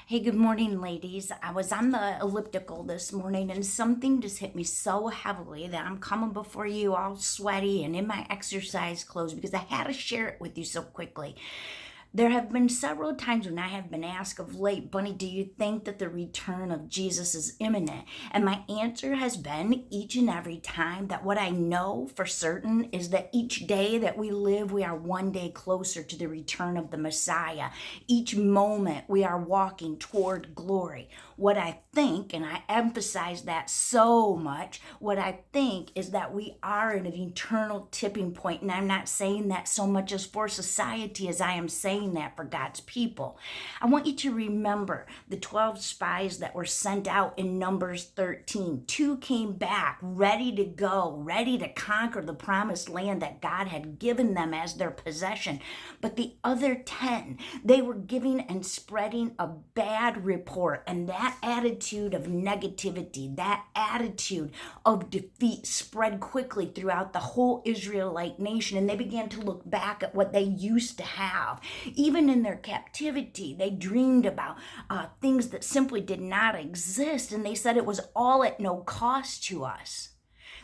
Hey, good morning, ladies. I was on the elliptical this morning and something just hit me so heavily that I'm coming before you all sweaty and in my exercise clothes because I had to share it with you so quickly. There have been several times when I have been asked of late, Bunny, do you think that the return of Jesus is imminent? And my answer has been each and every time that what I know for certain is that each day that we live, we are one day closer to the return of the Messiah. Each moment we are walking toward glory. What I think, and I emphasize that so much, what I think is that we are at an eternal tipping point. And I'm not saying that so much as for society as I am saying that for God's people. I want you to remember the 12 spies that were sent out in Numbers 13. Two came back ready to go, ready to conquer the promised land that God had given them as their possession. But the other 10, they were giving and spreading a bad report. And that attitude of negativity, that attitude of defeat spread quickly throughout the whole Israelite nation. And they began to look back at what they used to have. Even in their captivity, they dreamed about things that simply did not exist. And they said it was all at no cost to us.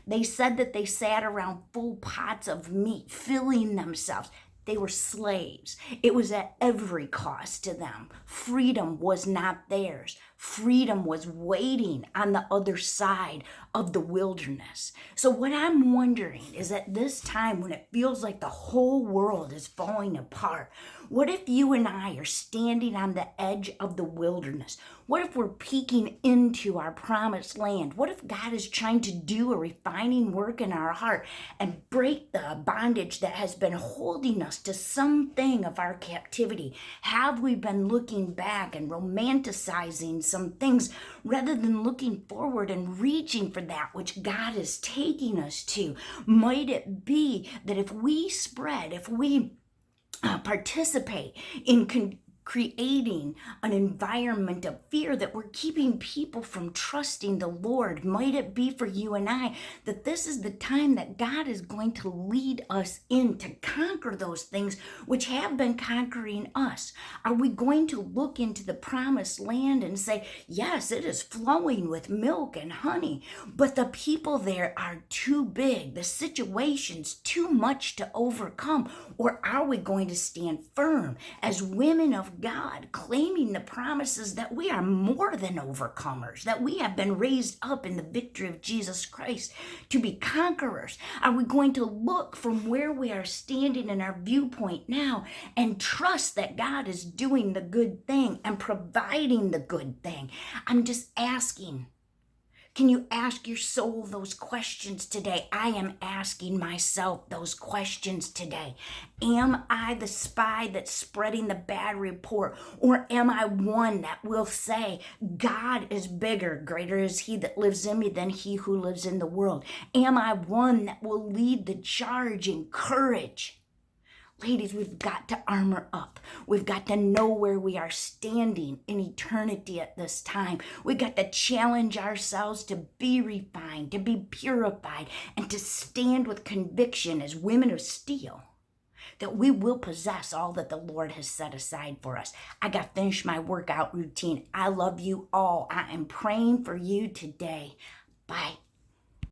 They said that they sat around full pots of meat, filling themselves. They were slaves. It was at every cost to them. Freedom was not theirs. Freedom was waiting on the other side of the wilderness. So what I'm wondering is at this time when it feels like the whole world is falling apart, what if you and I are standing on the edge of the wilderness? What if we're peeking into our promised land? What if God is trying to do a refining work in our heart and break the bondage that has been holding us to something of our captivity? Have we been looking back and romanticizing some things rather than looking forward and reaching for that which God is taking us to? Might it be that if we participate in creating an environment of fear, that we're keeping people from trusting the Lord? Might it be for you and I that this is the time that God is going to lead us in to conquer those things which have been conquering us? Are we going to look into the promised land and say, yes, it is flowing with milk and honey, but the people there are too big, the situation's too much to overcome? Or are we going to stand firm as women of God, claiming the promises that we are more than overcomers, that we have been raised up in the victory of Jesus Christ to be conquerors? Are we going to look from where we are standing in our viewpoint now and trust that God is doing the good thing and providing the good thing? I'm just asking. Can you ask your soul those questions today? I am asking myself those questions today. Am I the spy that's spreading the bad report? Or am I one that will say, God is bigger, greater is he that lives in me than he who lives in the world? Am I one that will lead the charge in courage? Ladies, we've got to armor up. We've got to know where we are standing in eternity at this time. We've got to challenge ourselves to be refined, to be purified, and to stand with conviction as women of steel that we will possess all that the Lord has set aside for us. I got to finish my workout routine. I love you all. I am praying for you today. Bye.